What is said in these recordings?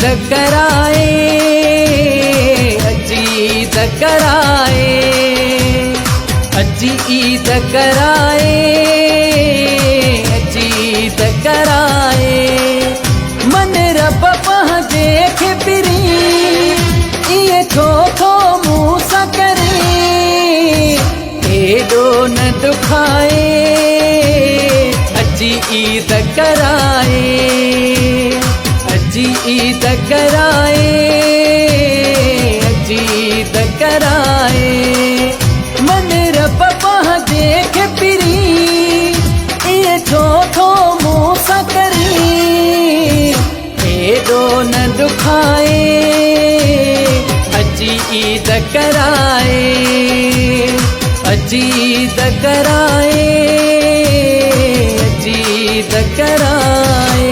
ईद कराए, अजी ईद कराए, अजी ईद कराए, अजी ईद कराए। मन रब पंहिंजे खे पिरी इहे छो थो मूं सां करे, हेॾो न दुखाए, अजी ईद कराए, अजी ईद कराए, अजी ईद कराए। मन रब पंहिंजे खे पिरी इहे छो थो मूं सां करे, हेॾो न दुखाए, अजी ईद कराए, अजी ईद कराए, अजी ईद कराए।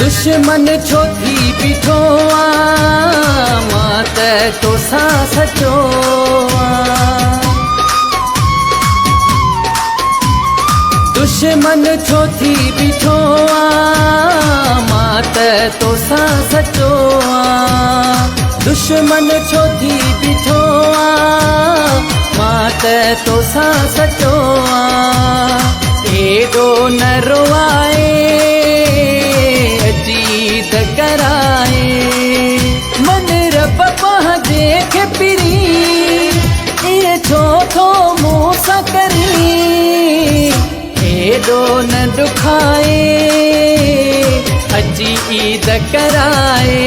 दुश्मन छो थी बीठो आ, मां त तोसां सचो आ। दुश्मन छो थी बीठो आ, मां त तोसां सचो आ। दुश्मन छो थी बीठो आ, मां त तोसां सचो आ। हेॾो न रोआए, अजी ईद कराए। मन रब पंहिंजे खे पिरी इहे छो थो मूं सां करे, हेॾो न दुखाए, अजी ईद कराए,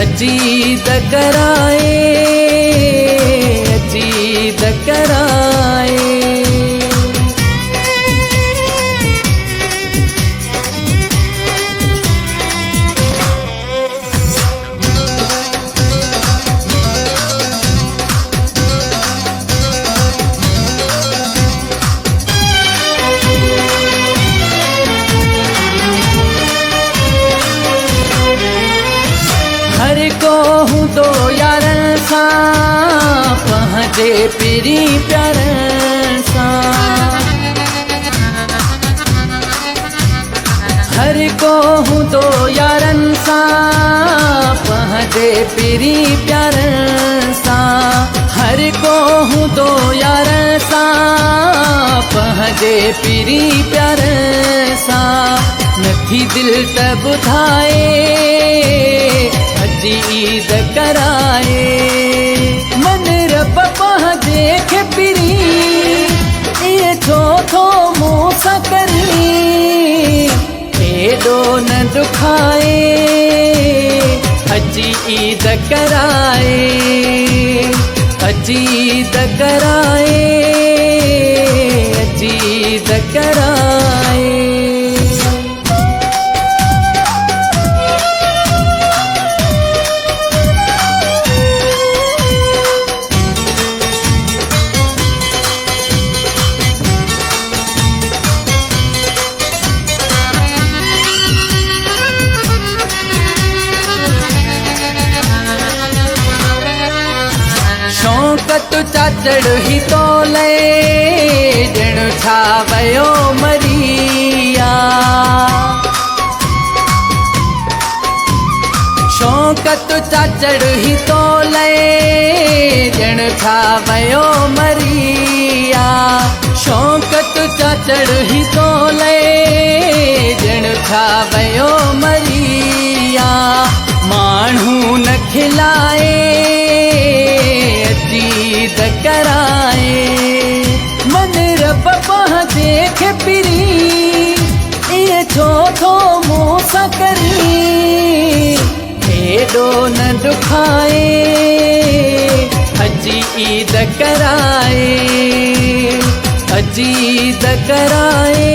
अजी ईद कराए, अजी ईद कराए। हर को हूंदो यारनि सां, पंहिंजे पिरी प्यारनि सां। हर को हूंदो यारनि सां, पंहिंजे पिरी प्यारनि सां। हर को हूंदो यारनि सां, पंहिंजे पिरी प्यारनि सां। नथी दिलि त ॿुधाए, अजी ईद कराए। मन रब पंहिंजे खे पिरी इहे छो थो मूं सां करे, हेॾो न दुखाए, अजी ईद कराए, अजी ईद कराए, अजी ईद कराए। शौक़त चाचड़ ही तोले, ॼण छा वयो मरिया। शौक़त चाचड़ ही तोले, ॼण छा वयो मरिया। शौक़त चाचड़ ही तोले, ॼण छा वयो मरिया। माण्हू न खिलाए, अजी ईद कराए। मन रब पंहिंजे खे पिरी इहे छो थो मूं सां करे, हेॾो न दुखाए, अजी ईद कराए, अजी ईद कराए,